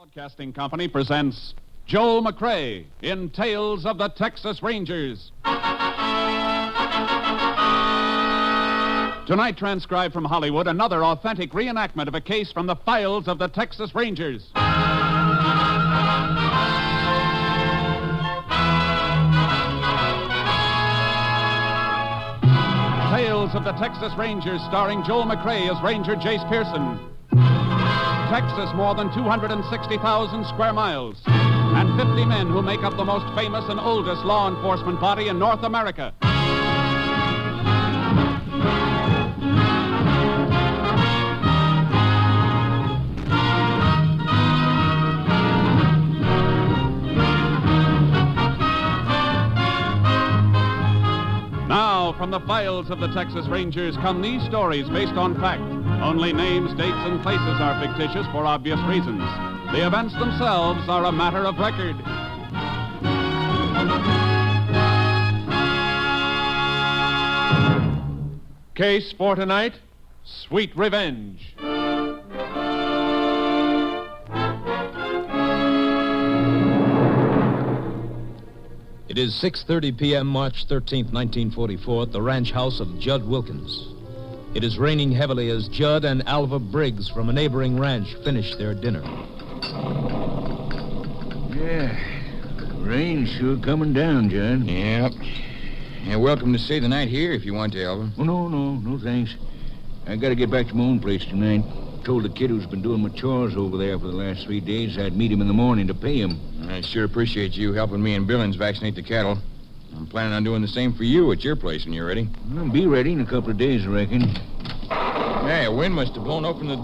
Broadcasting Company presents Joe McCrea in Tales of the Texas Rangers. Tonight, transcribed from Hollywood, another authentic reenactment of a case from the files of the Texas Rangers. Tales of the Texas Rangers, starring Joel McCrea as Ranger Jace Pearson. Texas, more than 260,000 square miles, and 50 men who make up the most famous and oldest law enforcement body in North America. Now, from the files of the Texas Rangers come these stories based on fact. Only names, dates, and places are fictitious for obvious reasons. The events themselves are a matter of record. Case for tonight, Sweet Revenge. It is 6:30 p.m., March 13th, 1944, at the ranch house of Judd Wilkins. It is raining heavily as Judd and Alva Briggs from a neighboring ranch finish their dinner. Yeah, rain's sure coming down, Judd. Yep. You're welcome to stay the night here if you want to, Alva. Oh, no thanks. I gotta get back to my own place tonight. Told the kid who's been doing my chores over there for the last 3 days I'd meet him in the morning to pay him. I sure appreciate you helping me and Billings vaccinate the cattle. I'm planning on doing the same for you at your place when you're ready. I'll be ready in a couple of days, I reckon. Hey, a wind must have blown open the...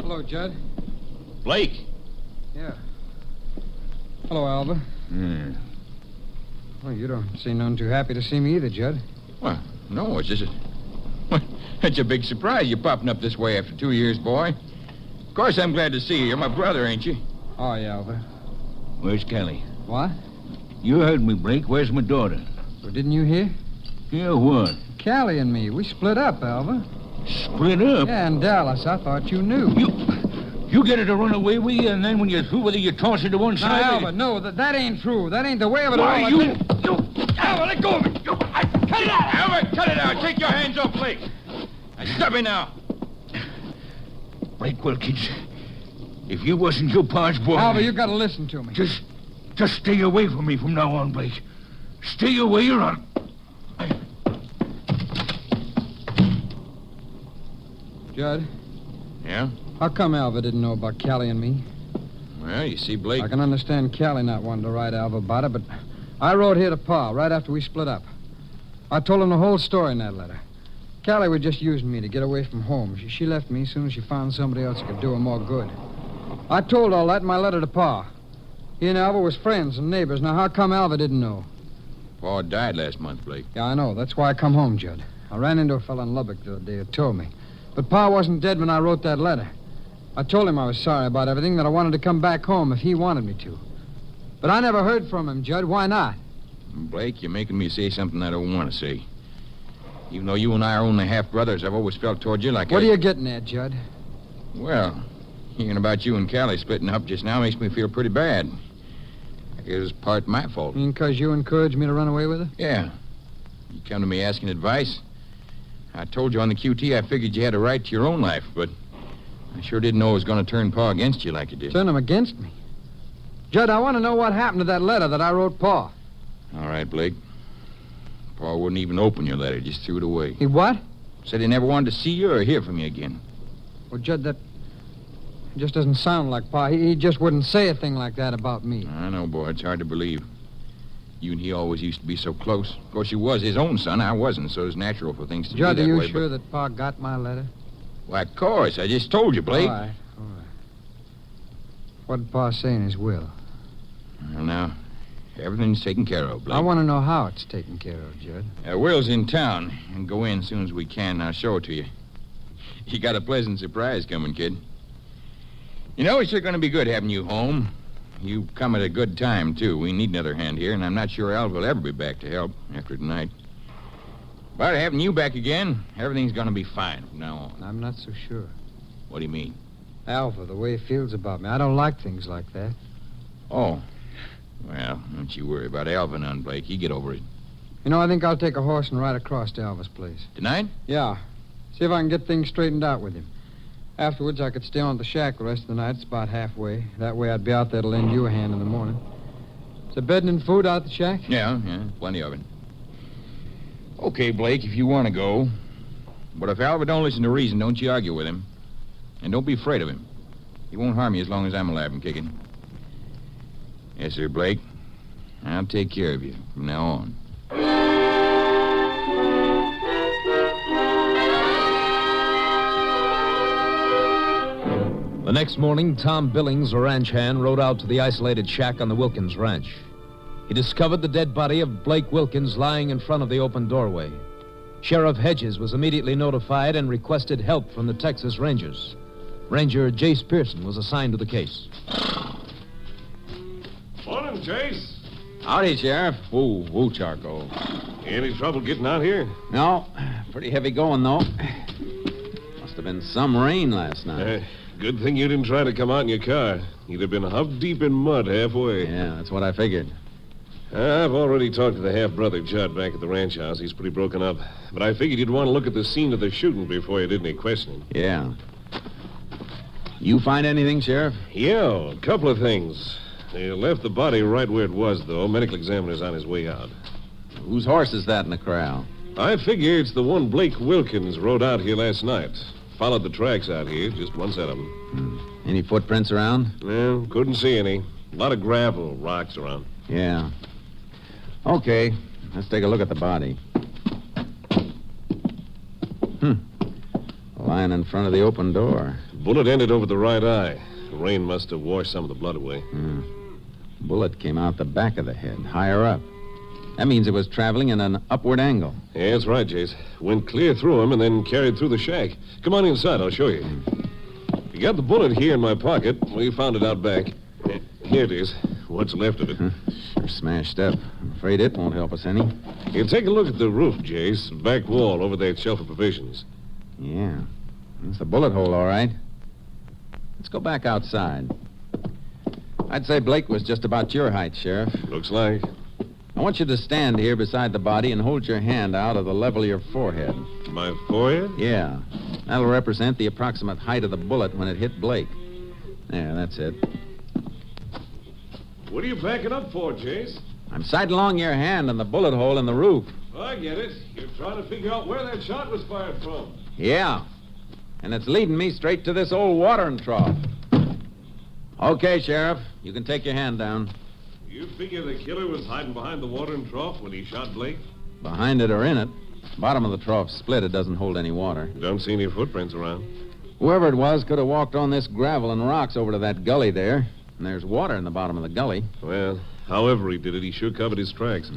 Hello, Judd. Blake! Yeah. Hello, Alva. Well, you don't seem none too happy to see me either, Judd. Well, no, it's just... It's a big surprise you popping up this way after 2 years, boy. Of course I'm glad to see you. You're my brother, ain't you? Oh, yeah, Alva. Where's Callie? What? You heard me, Blake. Where's my daughter? Well, didn't you hear? Yeah, what? Callie and me, we split up, Alva. Split up? Yeah, in Dallas. I thought you knew. You get her to run away with you, and then when you're through with her, you toss her to one No, side? Alva, no, that ain't true. That ain't the way of it Why, all. you... Alva, let go of it! Cut it out! Alva, cut it out! Take your hands off Blake! Now, stop me now. Blake Wilkins, if you wasn't your pa's boy... Alva, you gotta listen to me. Just stay away from me from now on, Blake. Stay away or I'll... Judd, Yeah? how come Alva didn't know about Callie and me? Well, you see, Blake... I can understand Callie not wanting to write Alva about it, but I wrote here to Pa right after we split up. I told him the whole story in that letter. Callie was just using me to get away from home. She left me as soon as she found somebody else who could do her more good. I told all that in my letter to Pa. He and Alva was friends and neighbors. Now, how come Alva didn't know? Paul died last month, Blake. Yeah, I know. That's why I come home, Judd. I ran into a fellow in Lubbock the other day who told me. But Pa wasn't dead when I wrote that letter. I told him I was sorry about everything, that I wanted to come back home if he wanted me to. But I never heard from him, Judd. Why not? Blake, you're making me say something I don't want to say. Even though you and I are only half-brothers, I've always felt toward you like What are you getting at, Judd? Well, hearing about you and Callie splitting up just now makes me feel pretty bad. I guess it's part my fault. You mean because you encouraged me to run away with her? Yeah. You come to me asking advice. I told you on the QT I figured you had a right to your own life, but I sure didn't know it was going to turn Pa against you like it did. Turn him against me? Judd, I want to know what happened to that letter that I wrote Pa. All right, Blake. Pa wouldn't even open your letter, just threw it away. He what? Said he never wanted to see you or hear from you again. Well, Judd, that just doesn't sound like Pa. He just wouldn't say a thing like that about me. I know, boy. It's hard to believe. You and he always used to be so close. Of course, you was his own son. I wasn't, so it's natural for things to Judd, be are that you way. sure that Pa got my letter? Why, of course. I just told you, Blake. All right. What did Pa say in his will? Well, now, everything's taken care of, Blake. I want to know how it's taken care of, Judd. Will's in town, and go in as soon as we can. I'll show it to you. You got a pleasant surprise coming, kid. You know, it's sure going to be good having you home. You come at a good time, too. We need another hand here, and I'm not sure Alva will ever be back to help after tonight. But having you back again, everything's going to be fine from now on. I'm not so sure. What do you mean? Alva, the way he feels about me. I don't like things like that. Oh. Well, don't you worry about Alva none, Blake. You get over it. You know, I think I'll take a horse and ride across to Alva's place. Tonight? Yeah. See if I can get things straightened out with him. Afterwards, I could stay on at the shack the rest of the night. It's about halfway. That way I'd be out there to lend you a hand in the morning. Is there bedding and food out at the shack? Yeah, plenty of it. Okay, Blake, if you want to go. But if Alva don't listen to reason, don't you argue with him. And don't be afraid of him. He won't harm you as long as I'm alive and kicking. Yes, sir, Blake. I'll take care of you from now on. The next morning, Tom Billings, a ranch hand, rode out to the isolated shack on the Wilkins ranch. He discovered the dead body of Blake Wilkins lying in front of the open doorway. Sheriff Hedges was immediately notified and requested help from the Texas Rangers. Ranger Jace Pearson was assigned to the case. Morning, Chase. Howdy, Sheriff. Whoa, Charcoal. Any trouble getting out here? No, pretty heavy going, though. Must have been some rain last night. Good thing you didn't try to come out in your car. You'd have been huff deep in mud halfway. Yeah, that's what I figured. I've already talked to the half-brother Judd back at the ranch house. He's pretty broken up. But I figured you'd want to look at the scene of the shooting before you did any questioning. Yeah. You find anything, Sheriff? Yeah, a couple of things. They left the body right where it was, though. Medical examiner's on his way out. Whose horse is that in the corral? I figure it's the one Blake Wilkins rode out here last night. Followed the tracks out here, just one set of them. Any footprints around? Well, couldn't see any. A lot of gravel, rocks around. Yeah. Okay, let's take a look at the body. Lying in front of the open door. Bullet ended over the right eye. The rain must have washed some of the blood away. Bullet came out the back of the head, higher up. That means it was traveling in an upward angle. Yeah, that's right, Jace. Went clear through him and then carried through the shack. Come on inside, I'll show you. You got the bullet here in my pocket. We found it out back. Here it is. What's left of it. Sure smashed up. I'm afraid it won't help us any. You take a look at the roof, Jace. Back wall over that shelf of provisions. Yeah. It's the bullet hole, all right. Let's go back outside. I'd say Blake was just about your height, Sheriff. Looks like. I want you to stand here beside the body and hold your hand out of the level of your forehead. My forehead? Yeah. That'll represent the approximate height of the bullet when it hit Blake. There, that's it. What are you backing up for, Jace? I'm sidelong your hand in the bullet hole in the roof. I get it. You're trying to figure out where that shot was fired from. Yeah. And it's leading me straight to this old watering trough. Okay, Sheriff. You can take your hand down. You figure the killer was hiding behind the watering trough when he shot Blake? Behind it or in it. Bottom of the trough's split. It doesn't hold any water. Don't see any footprints around. Whoever it was could have walked on this gravel and rocks over to that gully there. And there's water in the bottom of the gully. Well, however he did it, he sure covered his tracks.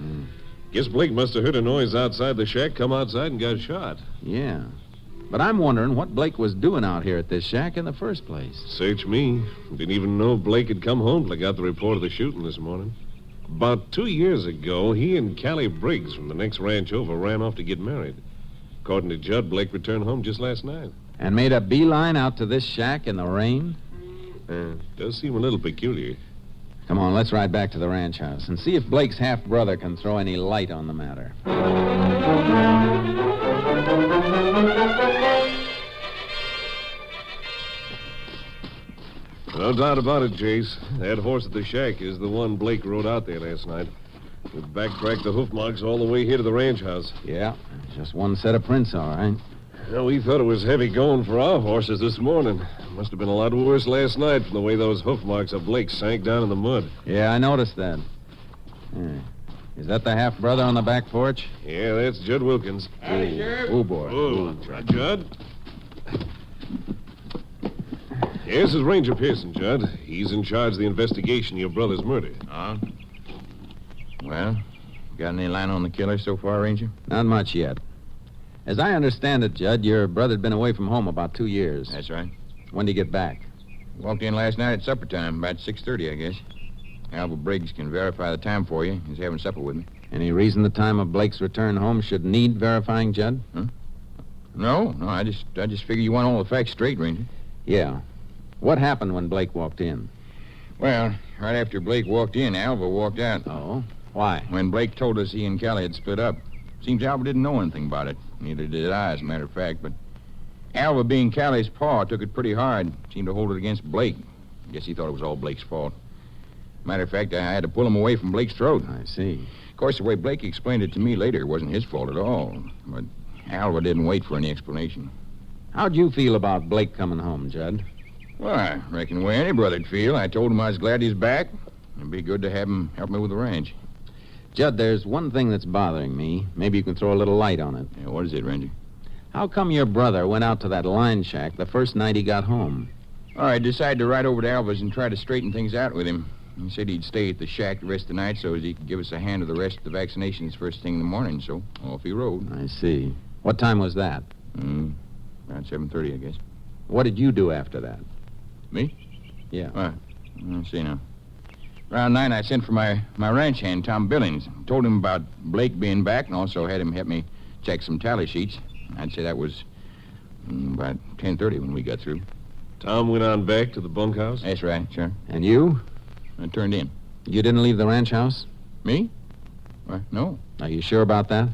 Guess Blake must have heard a noise outside the shack, come outside, and got shot. Yeah. But I'm wondering what Blake was doing out here at this shack in the first place. Search me. Didn't even know Blake had come home till I got the report of the shooting this morning. About 2 years ago, he and Callie Briggs from the next ranch over ran off to get married. According to Judd, Blake returned home just last night. And made a beeline out to this shack in the rain? Does seem a little peculiar. Come on, let's ride back to the ranch house and see if Blake's half-brother can throw any light on the matter. No doubt about it, Jace. That horse at the shack is the one Blake rode out there last night. We backtracked the hoof marks all the way here to the ranch house. Yeah, just one set of prints, all right. Well, we thought it was heavy going for our horses this morning. Must have been a lot worse last night from the way those hoof marks of Blake sank down in the mud. Yeah, I noticed that. Is that the half-brother on the back porch? Yeah, that's Judd Wilkins. Howdy, Sheriff. Oh, boy. Oh, Judd. Yes, this is Ranger Pearson, Judd. He's in charge of the investigation of your brother's murder. Well, got any line on the killer so far, Ranger? Not much yet. As I understand it, Judd, your brother'd been away from home about 2 years. That's right. When did he get back? Walked in last night at supper time, about 6:30, I guess. Alva Briggs can verify the time for you. He's having supper with me. Any reason the time of Blake's return home should need verifying, Judd? No, I just figure you want all the facts straight, Ranger. Yeah. What happened when Blake walked in? Well, right after Blake walked in, Alva walked out. Oh? Why? When Blake told us he and Callie had split up. Seems Alva didn't know anything about it. Neither did I, as a matter of fact. But Alva, being Callie's paw, took it pretty hard. Seemed to hold it against Blake. Guess he thought it was all Blake's fault. Matter of fact, I had to pull him away from Blake's throat. I see. Of course, the way Blake explained it to me later, it wasn't his fault at all. But Alva didn't wait for any explanation. How'd you feel about Blake coming home, Judd? Well, I reckon the way any brother'd feel. I told him I was glad he's back. It'd be good to have him help me with the ranch. Judd, there's one thing that's bothering me. Maybe you can throw a little light on it. Yeah, what is it, Ranger? How come your brother went out to that line shack the first night he got home? All right, decided to ride over to Alva's and try to straighten things out with him. He said he'd stay at the shack the rest of the night so as he could give us a hand with the rest of the vaccinations first thing in the morning, so off he rode. I see. What time was that? About 7:30, I guess. What did you do after that? Me? Yeah. Let's see now. Around 9, I sent for my ranch hand, Tom Billings. Told him about Blake being back and also had him help me check some tally sheets. I'd say that was about 10:30 when we got through. Tom went on back to the bunkhouse? That's right, sure. And you? I turned in. You didn't leave the ranch house? Me? No. Are you sure about that?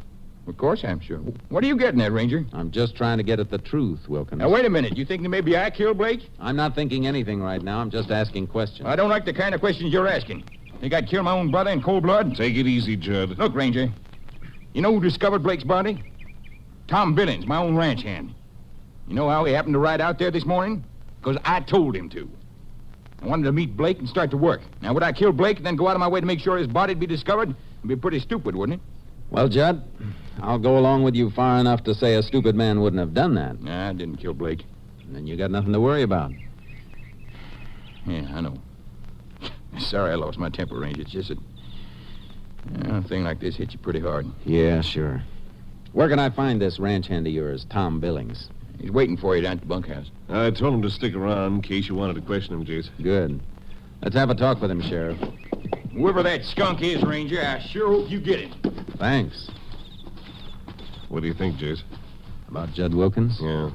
Of course I'm sure. What are you getting at, Ranger? I'm just trying to get at the truth, Wilkins. Now, wait a minute. You think that maybe I killed Blake? I'm not thinking anything right now. I'm just asking questions. I don't like the kind of questions you're asking. Think I'd kill my own brother in cold blood? Take it easy, Judd. Look, Ranger. You know who discovered Blake's body? Tom Billings, my own ranch hand. You know how he happened to ride out there this morning? Because I told him to. I wanted to meet Blake and start to work. Now, would I kill Blake and then go out of my way to make sure his body'd be discovered? It'd be pretty stupid, wouldn't it? Well, Judd, I'll go along with you far enough to say a stupid man wouldn't have done that. Nah, I didn't kill Blake. Then you got nothing to worry about. Yeah, I know. Sorry I lost my temper, Ranger. It's just that a thing like this hits you pretty hard. Yeah, sure. Where can I find this ranch hand of yours, Tom Billings? He's waiting for you down at the bunkhouse. I told him to stick around in case you wanted to question him, Jace. Good. Let's have a talk with him, Sheriff. Whoever that skunk is, Ranger, I sure hope you get him. Thanks. What do you think, Jace? About Judd Wilkins? Yeah.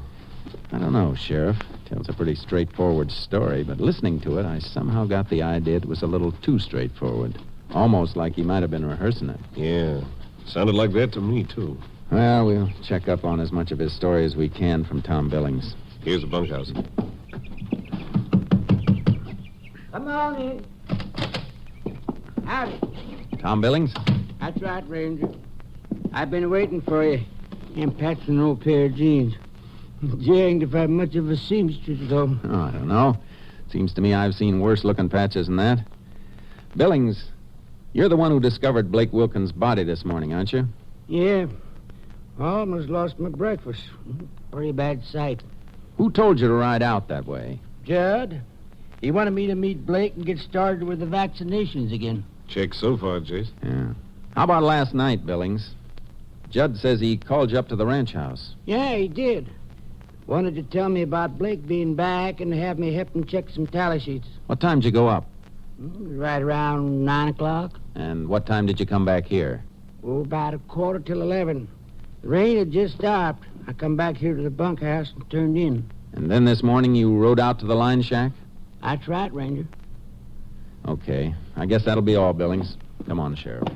I don't know, Sheriff. Tells a pretty straightforward story, but listening to it, I somehow got the idea it was a little too straightforward. Almost like he might have been rehearsing it. Yeah. Sounded like that to me, too. Well, we'll check up on as much of his story as we can from Tom Billings. Here's the bunkhouse. Come on in. Howdy. Tom Billings? That's right, Ranger. I've been waiting for you. And patching an old pair of jeans. Danged if I'm much of a seamstress, though. Oh, I don't know. Seems to me I've seen worse-looking patches than that. Billings, you're the one who discovered Blake Wilkins' body this morning, aren't you? Yeah. Almost lost my breakfast. Pretty bad sight. Who told you to ride out that way? Judd, he wanted me to meet Blake and get started with the vaccinations again. Check so far, Jace. Yeah. How about last night, Billings? Judd says he called you up to the ranch house. Yeah, he did. Wanted to tell me about Blake being back and have me help him check some tally sheets. What time did you go up? Right around 9 o'clock. And what time did you come back here? Oh, about 11:15. The rain had just stopped. I come back here to the bunkhouse and turned in. And then this morning you rode out to the line shack? That's right, Ranger. Okay. I guess that'll be all, Billings. Come on, Sheriff.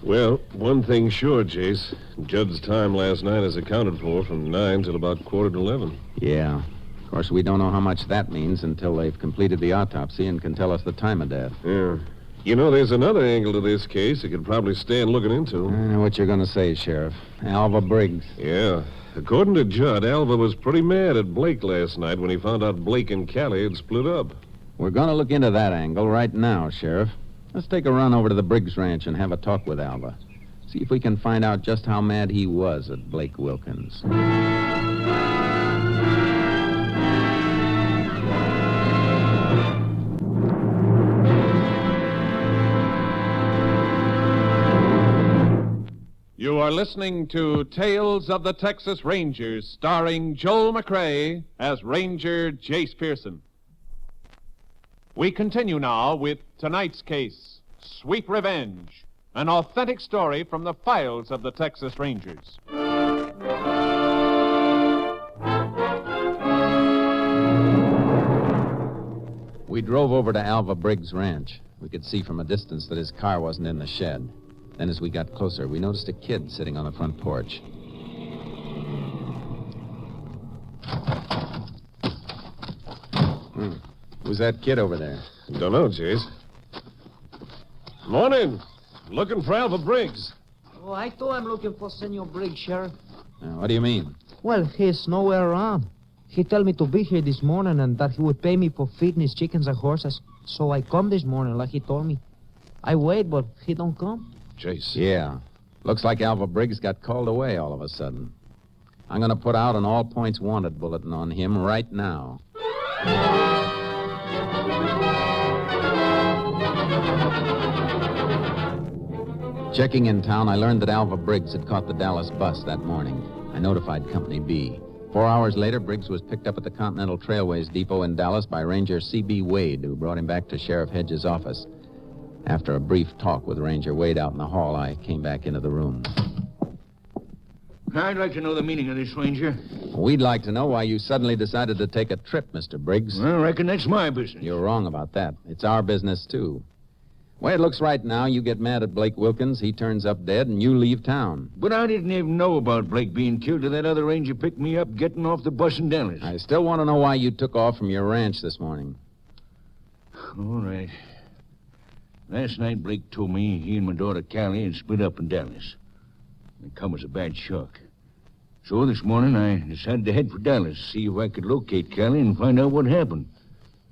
Well, one thing's sure, Jace. Judd's time last night is accounted for from 9 till about 11:15. Yeah. Of course, we don't know how much that means until they've completed the autopsy and can tell us the time of death. Yeah. You know, there's another angle to this case that could probably stand looking into. I know what you're going to say, Sheriff. Alva Briggs. Yeah. According to Judd, Alva was pretty mad at Blake last night when he found out Blake and Callie had split up. We're going to look into that angle right now, Sheriff. Let's take a run over to the Briggs Ranch and have a talk with Alva. See if we can find out just how mad he was at Blake Wilkins. You are listening to Tales of the Texas Rangers, starring Joel McCrea as Ranger Jace Pearson. We continue now with tonight's case, Sweet Revenge, an authentic story from the files of the Texas Rangers. We drove over to Alva Briggs' ranch. We could see from a distance that his car wasn't in the shed. Then as we got closer, we noticed a kid sitting on the front porch. Who's that kid over there? Don't know, Jace. Morning. Looking for Alva Briggs. Oh, I thought I'm looking for Senor Briggs, Sheriff. What do you mean? Well, he's nowhere around. He told me to be here this morning and that he would pay me for feeding his chickens and horses. So I come this morning like he told me. I wait, but he don't come. Jace. Yeah. Looks like Alva Briggs got called away all of a sudden. I'm going to put out an all points wanted bulletin on him right now. Checking in town, I learned that Alva Briggs had caught the Dallas bus that morning. I notified Company B. 4 hours later, Briggs was picked up at the Continental Trailways Depot in Dallas by Ranger C.B. Wade, who brought him back to Sheriff Hedges' office. After a brief talk with Ranger Wade out in the hall, I came back into the room. I'd like to know the meaning of this, Ranger. We'd like to know why you suddenly decided to take a trip, Mr. Briggs. I reckon that's my business. You're wrong about that. It's our business, too. Way it looks right now, you get mad at Blake Wilkins, he turns up dead, and you leave town. But I didn't even know about Blake being killed till that other ranger picked me up getting off the bus in Dallas. I still want to know why you took off from your ranch this morning. All right. Last night, Blake told me he and my daughter Callie had split up in Dallas. It come as a bad shock. So this morning, I decided to head for Dallas, see if I could locate Callie and find out what happened.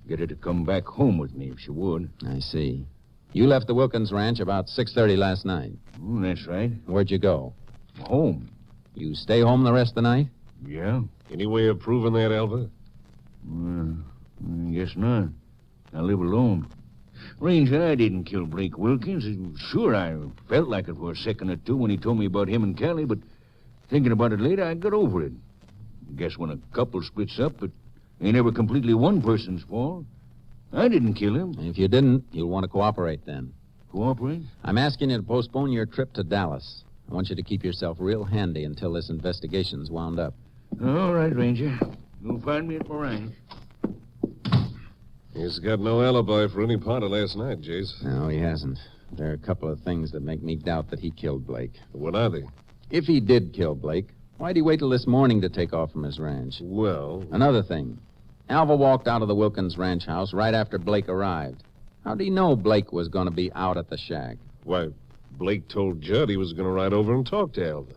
Get her to come back home with me if she would. I see. You left the Wilkins ranch about 6:30 last night. Oh, that's right. Where'd you go? Home. You stay home the rest of the night? Yeah. Any way of proving that, Alva? I guess not. I live alone. Ranger, I didn't kill Blake Wilkins. Sure, I felt like it for a second or two when he told me about him and Callie, but thinking about it later, I got over it. Guess when a couple splits up, it ain't ever completely one person's fault. I didn't kill him. If you didn't, you'll want to cooperate then. Cooperate? I'm asking you to postpone your trip to Dallas. I want you to keep yourself real handy until this investigation's wound up. All right, Ranger. You'll find me at my ranch. He's got no alibi for any part of last night, Jace. No, he hasn't. There are a couple of things that make me doubt that he killed Blake. What are they? If he did kill Blake, why'd he wait till this morning to take off from his ranch? Well... Another thing. Alva walked out of the Wilkins ranch house right after Blake arrived. How'd he know Blake was going to be out at the shack? Why, Blake told Judd he was going to ride over and talk to Alva.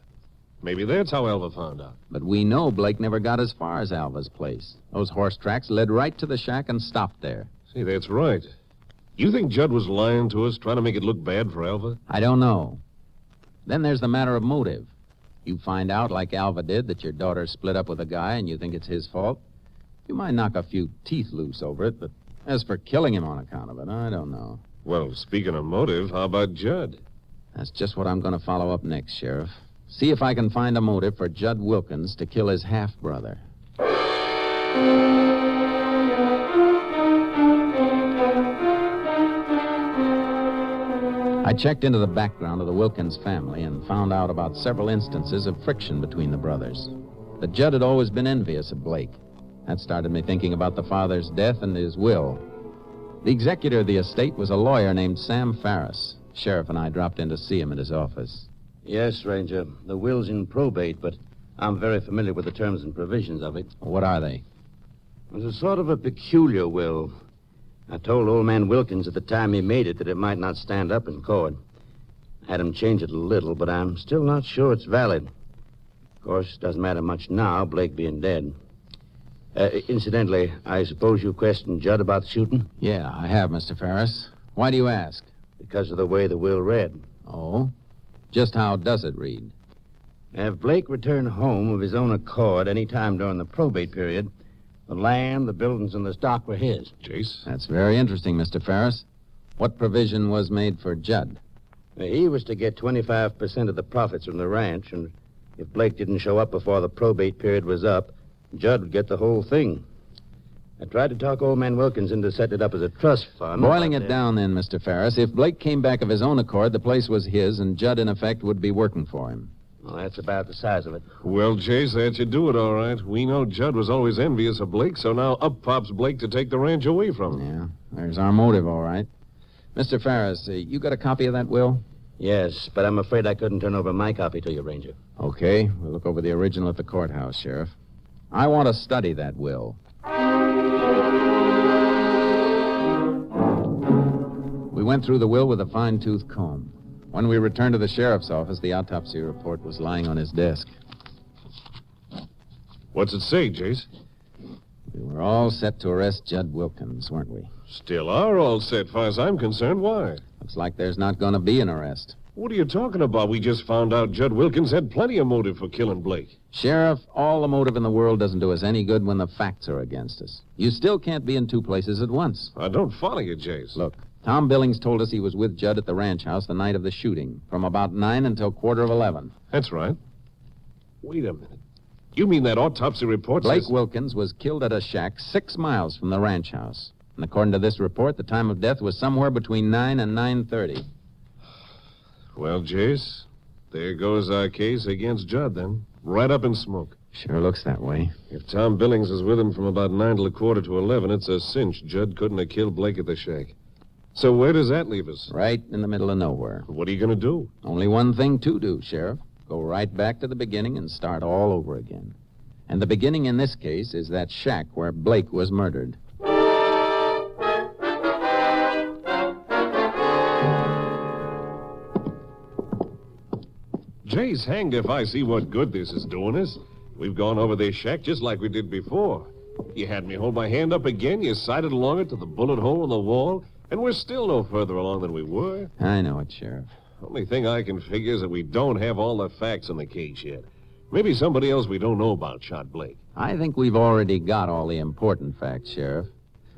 Maybe that's how Alva found out. But we know Blake never got as far as Alva's place. Those horse tracks led right to the shack and stopped there. See, that's right. You think Judd was lying to us, trying to make it look bad for Alva? I don't know. Then there's the matter of motive. You find out, like Alva did, that your daughter split up with a guy and you think it's his fault. You might knock a few teeth loose over it, but as for killing him on account of it, I don't know. Well, speaking of motive, how about Judd? That's just what I'm going to follow up next, Sheriff. See if I can find a motive for Judd Wilkins to kill his half-brother. I checked into the background of the Wilkins family and found out about several instances of friction between the brothers. But Judd had always been envious of Blake. That started me thinking about the father's death and his will. The executor of the estate was a lawyer named Sam Farris. Sheriff and I dropped in to see him at his office. Yes, Ranger. The will's in probate, but I'm very familiar with the terms and provisions of it. What are they? It's a sort of a peculiar will. I told old man Wilkins at the time he made it that it might not stand up in court. I had him change it a little, but I'm still not sure it's valid. Of course, it doesn't matter much now, Blake being dead. Incidentally, I suppose you questioned Judd about the shooting? Yeah, I have, Mr. Farris. Why do you ask? Because of the way the will read. Oh? Just how does it read? If Blake returned home of his own accord any time during the probate period, the land, the buildings, and the stock were his. Jace? That's very interesting, Mr. Farris. What provision was made for Judd? He was to get 25% of the profits from the ranch, and if Blake didn't show up before the probate period was up, Judd would get the whole thing. I tried to talk old man Wilkins into setting it up as a trust fund. Boiling it down then, Mr. Farris, if Blake came back of his own accord, the place was his, and Judd, in effect, would be working for him. Well, that's about the size of it. Well, Chase, that should do it, all right. We know Judd was always envious of Blake, so now up pops Blake to take the ranch away from him. Yeah, there's our motive, all right. Mr. Ferris, you got a copy of that will? Yes, but I'm afraid I couldn't turn over my copy to you, Ranger. Okay, we'll look over the original at the courthouse, Sheriff. I want to study that will. We went through the will with a fine-tooth comb. When we returned to the sheriff's office, the autopsy report was lying on his desk. What's it say, Chase? We were all set to arrest Judd Wilkins, weren't we? Still are all set, far as I'm concerned. Why? Looks like there's not going to be an arrest. What are you talking about? We just found out Judd Wilkins had plenty of motive for killing Blake. Sheriff, all the motive in the world doesn't do us any good when the facts are against us. You still can't be in two places at once. I don't follow you, Chase. Look, Tom Billings told us he was with Judd at the ranch house the night of the shooting, from about 9 until 11:15. That's right. Wait a minute. You mean that autopsy report Blake says... Wilkins was killed at a shack 6 miles from the ranch house. And according to this report, the time of death was somewhere between 9 and 9:30. Well, Chase, there goes our case against Judd, then. Right up in smoke. Sure looks that way. If Tom Billings was with him from about 9 till 11:15, it's a cinch Judd couldn't have killed Blake at the shack. So where does that leave us? Right in the middle of nowhere. What are you going to do? Only one thing to do, Sheriff. Go right back to the beginning and start all over again. And the beginning in this case is that shack where Blake was murdered. Jay's hanged if I see what good this is doing us. We've gone over this shack just like we did before. You had me hold my hand up again, you sighted along it to the bullet hole in the wall, and we're still no further along than we were. I know it, Sheriff. Only thing I can figure is that we don't have all the facts in the case yet. Maybe somebody else we don't know about shot Blake. I think we've already got all the important facts, Sheriff.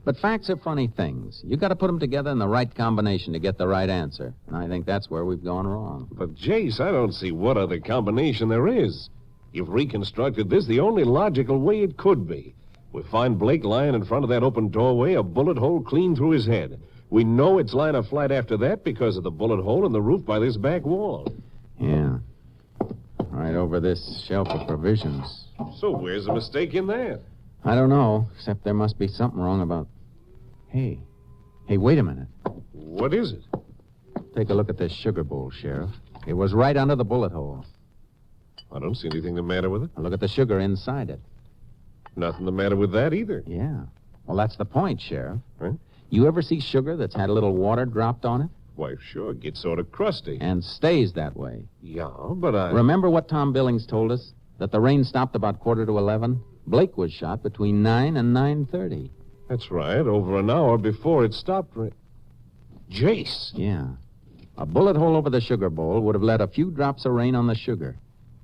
But facts are funny things. You got to put them together in the right combination to get the right answer. And I think that's where we've gone wrong. But, Jace, I don't see what other combination there is. You've reconstructed this the only logical way it could be. We find Blake lying in front of that open doorway, a bullet hole clean through his head. We know it's line of flight after that because of the bullet hole in the roof by this back wall. Yeah. Right over this shelf of provisions. So where's the mistake in that? I don't know, except there must be something wrong about... Hey, wait a minute. What is it? Take a look at this sugar bowl, Sheriff. It was right under the bullet hole. I don't see anything the matter with it. Now look at the sugar inside it. Nothing the matter with that either. Yeah. Well, that's the point, Sheriff. Huh? You ever see sugar that's had a little water dropped on it? Why, sure, it gets sort of crusty. And stays that way. Yeah, but I... Remember what Tom Billings told us? That the rain stopped about 11:15? Blake was shot between 9 and 9:30. That's right, over an hour before it stopped. Jace! Yeah. A bullet hole over the sugar bowl would have let a few drops of rain on the sugar.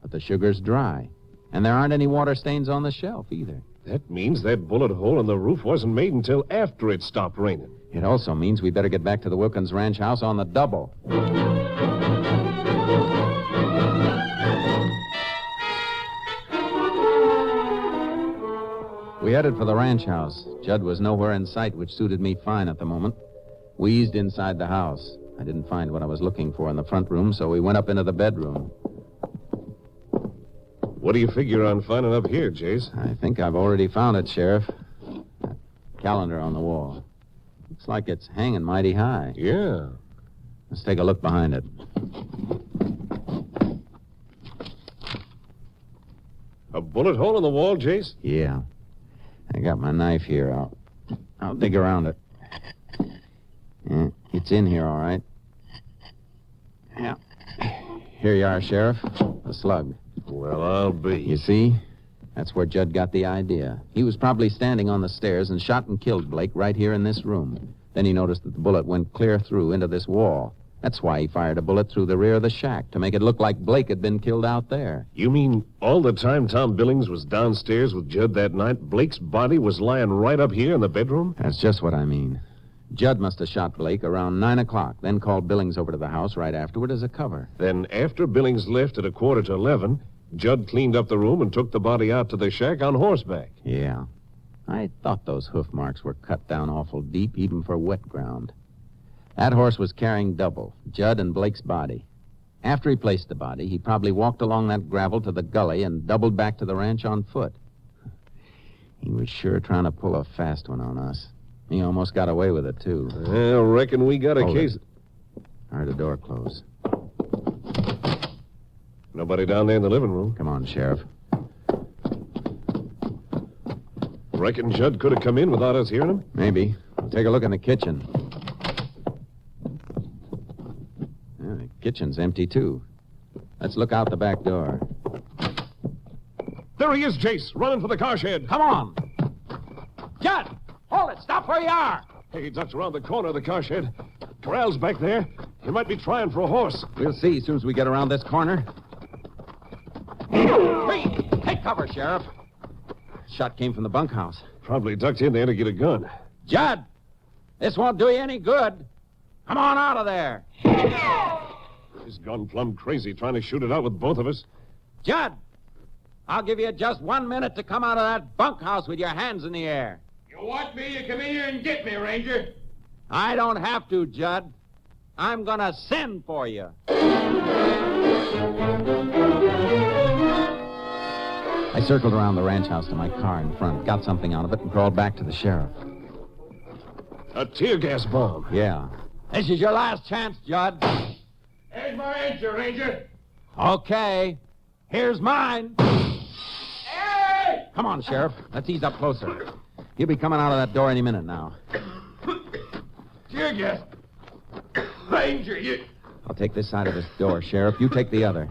But the sugar's dry. And there aren't any water stains on the shelf either. That means that bullet hole in the roof wasn't made until after it stopped raining. It also means we better get back to the Wilkins Ranch house on the double. We headed for the ranch house. Judd was nowhere in sight, which suited me fine at the moment. We eased inside the house. I didn't find what I was looking for in the front room, so we went up into the bedroom. What do you figure on finding up here, Jace? I think I've already found it, Sheriff. That calendar on the wall. Looks like it's hanging mighty high. Yeah. Let's take a look behind it. A bullet hole in the wall, Jace? Yeah. I got my knife here. I'll dig around it. Yeah, it's in here, all right. Yeah. Here you are, Sheriff. A slug. Well, I'll be. You see? That's where Judd got the idea. He was probably standing on the stairs and shot and killed Blake right here in this room. Then he noticed that the bullet went clear through into this wall. That's why he fired a bullet through the rear of the shack, to make it look like Blake had been killed out there. You mean all the time Tom Billings was downstairs with Judd that night, Blake's body was lying right up here in the bedroom? That's just what I mean. Judd must have shot Blake around 9 o'clock, then called Billings over to the house right afterward as a cover. Then after Billings left at 11:15, Judd cleaned up the room and took the body out to the shack on horseback. Yeah. I thought those hoof marks were cut down awful deep, even for wet ground. That horse was carrying double, Judd and Blake's body. After he placed the body, he probably walked along that gravel to the gully and doubled back to the ranch on foot. He was sure trying to pull a fast one on us. He almost got away with it, too. I reckon we got a Hold case. it. I heard a door close. Nobody down there in the living room. Come on, Sheriff. Reckon Judd could have come in without us hearing him? Maybe. We'll take a look in the kitchen. Yeah, the kitchen's empty, too. Let's look out the back door. There he is, Jace, running for the car shed. Come on! Judd! Hold it! Stop where you are! Hey, he ducks around the corner of the car shed. Corral's back there. He might be trying for a horse. We'll see as soon as we get around this corner. Hey, take cover, Sheriff. Shot came from the bunkhouse. Probably ducked in there to get a gun. Judd! This won't do you any good. Come on out of there. He's gone plumb crazy trying to shoot it out with both of us. Judd! I'll give you just 1 minute to come out of that bunkhouse with your hands in the air. You want me to come in here and get me, Ranger? I don't have to, Judd. I'm gonna send for you. I circled around the ranch house to my car in front, got something out of it, and crawled back to the sheriff. A tear gas bomb. Yeah. This is your last chance, Judd. There's my answer, Ranger. Okay. Here's mine. Hey! Come on, Sheriff. Let's ease up closer. He'll be coming out of that door any minute now. Tear gas. Ranger, you... I'll take this side of this door, Sheriff. You take the other.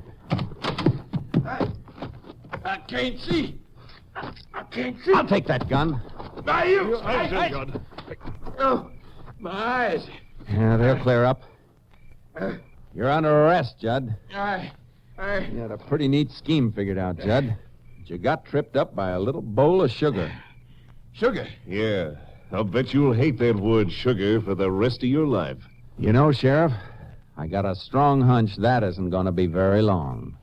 I can't see. I can't see. I'll take that gun. Now you... Judd. Oh, my eyes. Yeah, they'll clear up. You're under arrest, Judd. I... You had a pretty neat scheme figured out, Judd. But you got tripped up by a little bowl of sugar. Sugar. Yeah. I'll bet you'll hate that word sugar for the rest of your life. You know, Sheriff, I got a strong hunch that isn't going to be very long.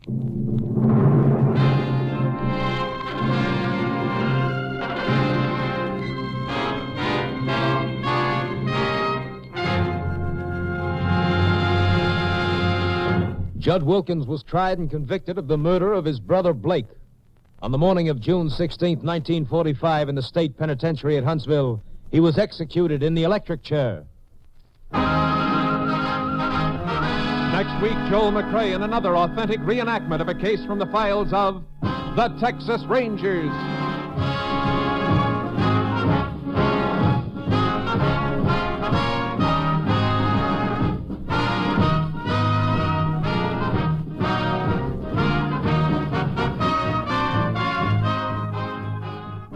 Judd Wilkins was tried and convicted of the murder of his brother Blake. On the morning of June 16, 1945, in the state penitentiary at Huntsville, he was executed in the electric chair. Next week, Joel McCrea in another authentic reenactment of a case from the files of the Texas Rangers.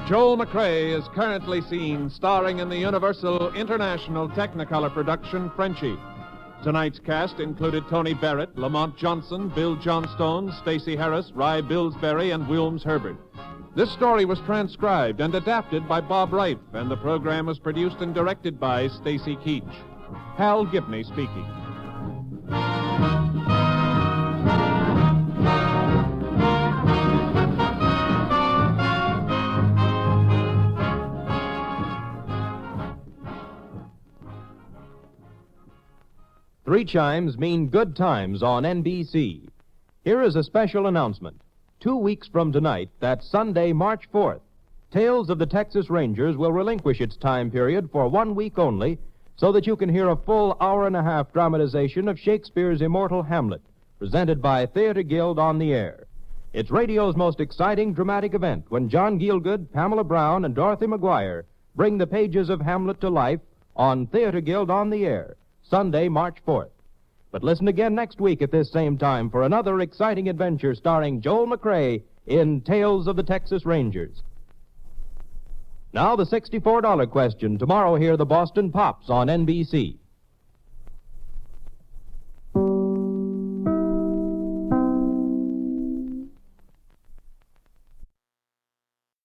Joel McCrea is currently seen starring in the Universal International Technicolor production Frenchie. Tonight's cast included Tony Barrett, Lamont Johnson, Bill Johnstone, Stacey Harris, Rye Billsbury, and Wilms Herbert. This story was transcribed and adapted by Bob Reif, and the program was produced and directed by Stacy Keach. Hal Gibney speaking. Three chimes mean good times on NBC. Here is a special announcement. 2 weeks from tonight, that's Sunday, March 4th, Tales of the Texas Rangers will relinquish its time period for 1 week only so that you can hear a full hour-and-a-half dramatization of Shakespeare's immortal Hamlet, presented by Theater Guild on the Air. It's radio's most exciting dramatic event when John Gielgud, Pamela Brown, and Dorothy McGuire bring the pages of Hamlet to life on Theater Guild on the Air, Sunday, March 4th. But listen again next week at this same time for another exciting adventure starring Joel McCrea in Tales of the Texas Rangers. Now the $64 question. Tomorrow, hear the Boston Pops on NBC.